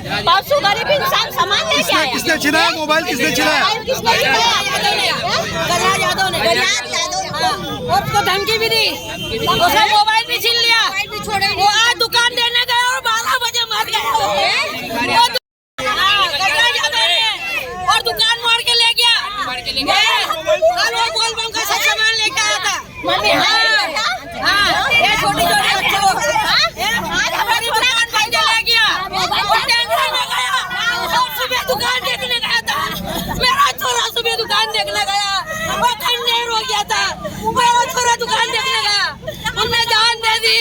परसों गरीब इंसान सामान लेके आया। किसने छिनाया मोबाइल? किसने छिनाया? गजराज यादव ने और उसको धमकी भी दी, उसका मोबाइल भी छीन लिया। वो आज दुकान देने गया और 12 बजे मर गया। गजराज यादव ने और दुकान मार के ले गया। वो बोल बम का सब सामान लेके आया था। ये छोटी छोटी बच्चों हमारी दुकान भाई के ले गया। सुबह दुकान देखने गया था, मेरा छोरा सुबह दुकान देखने गया, वो खंडेर हो गया था। मेरा छोरा दुकान देखने गया, उनने जान दे दी।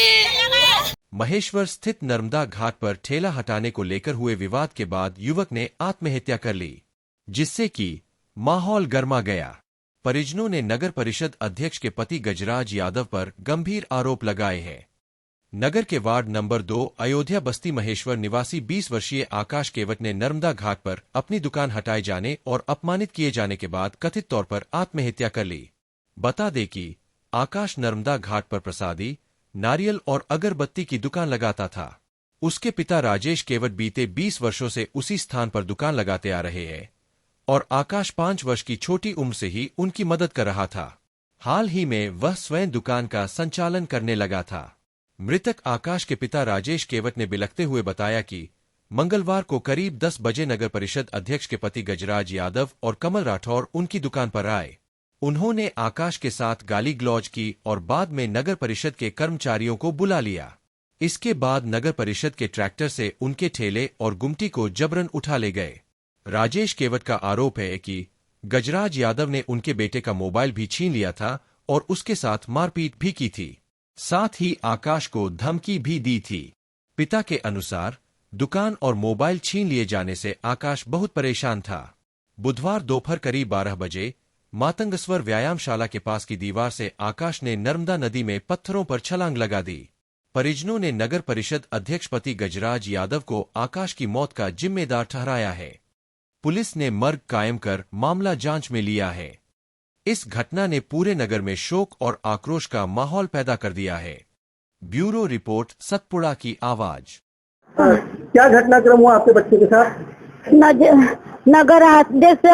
महेश्वर स्थित नर्मदा घाट पर ठेला हटाने को लेकर हुए विवाद के बाद युवक ने आत्महत्या कर ली, जिससे कि माहौल गर्मा गया। परिजनों ने नगर परिषद अध्यक्ष के पति गजराज यादव पर गंभीर आरोप लगाए हैं। नगर के वार्ड नंबर 2 अयोध्या बस्ती महेश्वर निवासी 20 वर्षीय आकाश केवट ने नर्मदा घाट पर अपनी दुकान हटाए जाने और अपमानित किए जाने के बाद कथित तौर पर आत्महत्या कर ली। बता दें कि आकाश नर्मदा घाट पर प्रसादी, नारियल और अगरबत्ती की दुकान लगाता था। उसके पिता राजेश केवट बीते 20 वर्षों से उसी स्थान पर दुकान लगाते आ रहे हैं और आकाश 5 वर्ष की छोटी उम्र से ही उनकी मदद कर रहा था। हाल ही में वह स्वयं दुकान का संचालन करने लगा था। मृतक आकाश के पिता राजेश केवट ने बिलखते हुए बताया कि मंगलवार को करीब 10 बजे नगर परिषद अध्यक्ष के पति गजराज यादव और कमल राठौर उनकी दुकान पर आए। उन्होंने आकाश के साथ गाली गलौज की और बाद में नगर परिषद के कर्मचारियों को बुला लिया। इसके बाद नगर परिषद के ट्रैक्टर से उनके ठेले और गुमटी को जबरन उठा ले गए। राजेश केवट का आरोप है कि गजराज यादव ने उनके बेटे का मोबाइल भी छीन लिया था और उसके साथ मारपीट भी की थी। साथ ही आकाश को धमकी भी दी थी। पिता के अनुसार दुकान और मोबाइल छीन लिए जाने से आकाश बहुत परेशान था। बुधवार दोपहर करीब 12 बजे मातंगस्वर व्यायामशाला के पास की दीवार से आकाश ने नर्मदा नदी में पत्थरों पर छलांग लगा दी। परिजनों ने नगर परिषद अध्यक्ष पति गजराज यादव को आकाश की मौत का जिम्मेदार ठहराया है। पुलिस ने मर्ग कायम कर मामला जांच में लिया है। इस घटना ने पूरे नगर में शोक और आक्रोश का माहौल पैदा कर दिया है। ब्यूरो रिपोर्ट, सतपुड़ा की आवाज। क्या घटनाक्रम हुआ आपके बच्चे के साथ? नगर अध्यक्ष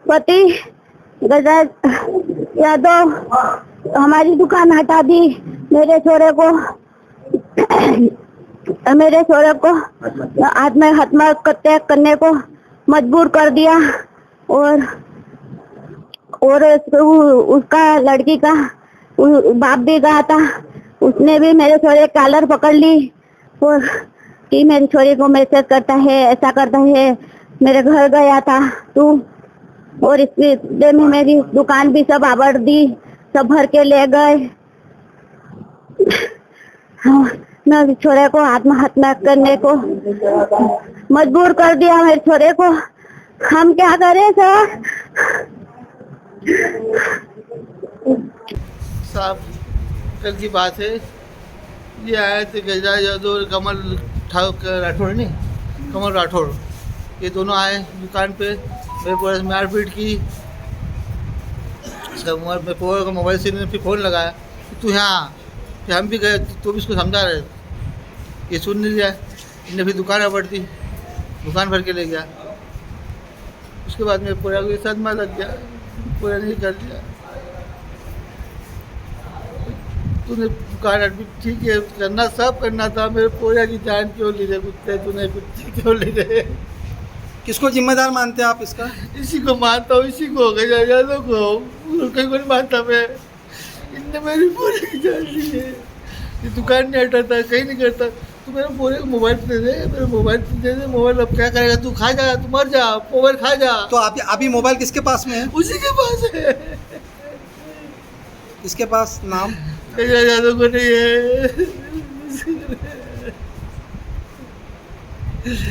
पति गजराज यादव हमारी दुकान हटा दी। मेरे छोरे को आत्महत्या करने को मजबूर कर दिया और उसका लड़की का बाप भी गया था। उसने भी मेरे छोरे कॉलर पकड़ ली और कि मेरी छोरी को मैसेज करता है, ऐसा करता है। मेरे घर गया था तू और इसके में मेरी दुकान भी सब आवर दी, सब भर के ले गए। मेरे छोरे को आत्महत्या करने को मजबूर कर दिया मेरे छोरे को। हम क्या करें सर? साहब कल की बात है, ये आए थे गजराज यादव और कमल राठौड़, नहीं कमल राठौड़, ये दोनों आए दुकान पे। मेरे पूरा मारपीट की। मेरे पूरा का मोबाइल से फिर फ़ोन लगाया कि तू यहाँ, फिर हम भी गए तो भी इसको समझा रहे, ये सुन नहीं लिया। इन्हें फिर दुकान आवर दी, दुकान भर के ले गया। उसके बाद मेरे पूरा को सदमा लग गया, पूरा नहीं कर दिया। तूने दुकान एडमिट ठीक है करना, सब करना था, मेरे पोया की जान क्यों ली रहे कुत्ते? तूने कुत्ते क्यों ले रहे? किसको जिम्मेदार मानते हैं आप इसका? इसी को मानता हूँ, इसी को गजराज यादव को, कहीं को नहीं मानता मैं। इनने मेरी पूरी की जान ली है। ये दुकान नहीं हटाता, कहीं नहीं करता। तू मेरे पूरे को मोबाइल दे दे, मेरे मोबाइल दे दे। मोबाइल अब क्या करेगा? तू खा जा, तू मर जा, मोबाइल खा जा। तो आप अभी मोबाइल किसके पास में है? उसी के पास है। इसके पास नाम गजराज यादव को नहीं है।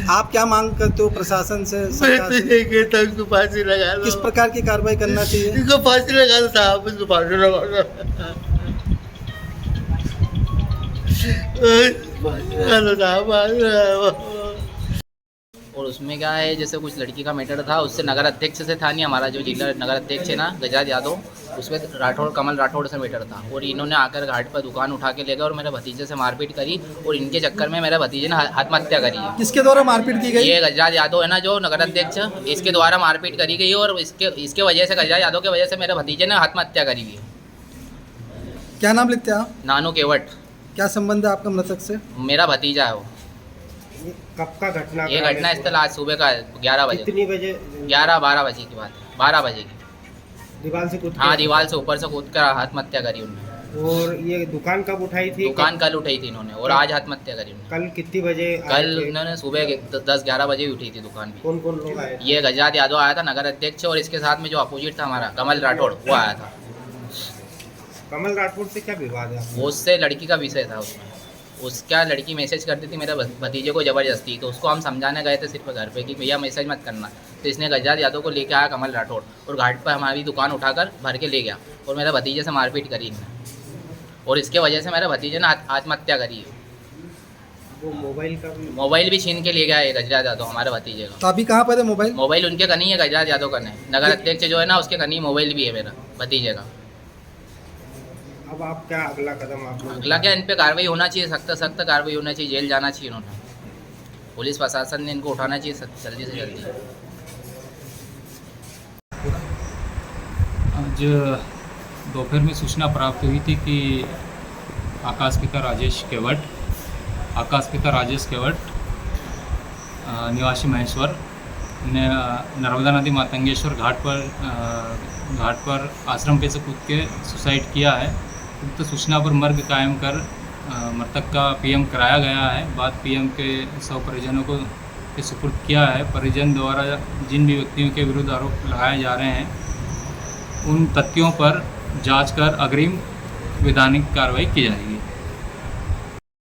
आप क्या मांग करते हो प्रशासन से? मैं तो ये कहता हूँ इसको फांसी लगा दो। किस प्रकार की कार्रवाई करना चाहिए? इसको फांसी लगा दो साहब, इसको फांसी लगा दो। फांसी लगा दो साहब, फांसी लगा दो। और उसमें क्या है, जैसे कुछ लड़की का मैटर था, उससे नगर अध्यक्ष से था नहीं, हमारा जो जिला नगर अध्यक्ष है ना गजराज यादव, उसमें राठौड़ कमल राठौड़ से मैटर था। और इन्होंने आकर घाट पर दुकान उठा के ले गए और मेरे भतीजे से मारपीट करी, और इनके चक्कर में मेरे भतीजे ने आत्महत्या करी है। किसके द्वारा मारपीट की गई? ये गजराज यादव है ना जो नगर अध्यक्ष, इसके द्वारा मारपीट करी गई, और इसके वजह से गजराज यादव की वजह से मेरे भतीजे ने आत्महत्या करी है। क्या नाम लिखते हैं आप? नानू केवट। क्या संबंध है आपका मृतक से? मेरा भतीजा है वो। कब का घटना? ये घटना स्थल आज सुबह का 11 बजे, कितनी बजे? 11-12 बजे की बात है, 12 बजे की। दीवार से कूद? हाँ, दीवार से ऊपर से कूद कर आत्महत्या करी उन्होंने। और ये दुकान कब उठाई थी? दुकान कल उठाई थी इन्होंने, और आज आत्महत्या करी उन्होंने। कल कितनी बजे? कल उन्होंने सुबह 10-11 बजे ही उठी थी दुकान भी। कौन कौन लोग आए? ये गजराज यादव आया था नगर अध्यक्ष, और इसके साथ में जो अपोजिट था हमारा कमल राठौड़ वो आया था। कमल राठौड़ से क्या विवाद है? वो उससे लड़की का विषय था, उसमें उसका लड़की मैसेज करती थी मेरे भतीजे को ज़बरदस्ती, तो उसको हम समझाने गए थे सिर्फ घर पे कि भैया मैसेज मत करना। तो इसने गजराज यादव को लेके आया कमल राठौड़, और घाट पर हमारी दुकान उठाकर भर के ले गया, और मेरे भतीजे से मारपीट करी इन्होंने, और इसके वजह से मेरे भतीजे ने आत्महत्या करी है। वो मोबाइल भी छीन के ले गया है गजराज यादव हमारे भतीजे का। तो अभी कहाँ पर है मोबाइल? मोबाइल उनके कनी है, गजराज यादव का नहीं, नगर अध्यक्ष जो है ना उसके कनी मोबाइल भी है मेरा भतीजे का। अब आप क्या अगला कदम आप लोग? अगला क्या, इन पे कार्रवाई होना चाहिए, सख्त कार्रवाई होना चाहिए, जेल जाना चाहिए इन्होंने। पुलिस प्रशासन ने इनको उठाना चाहिए जल्दी से जल्दी। आज दोपहर में सूचना प्राप्त हुई थी कि आकाश पिता राजेश केवट निवासी महेश्वर ने नर्मदा नदी मातंगेश्वर घाट पर आश्रम पे से कूद के सुसाइड किया है। उक्त सूचना पर मर्ग कायम कर मृतक का पीएम कराया गया है। बाद पीएम के 100 परिजनों को के सुपुर्द किया है। परिजन द्वारा जिन भी व्यक्तियों के विरुद्ध आरोप लगाए जा रहे हैं उन तथ्यों पर जांच कर अग्रिम वैधानिक कार्रवाई की जाएगी।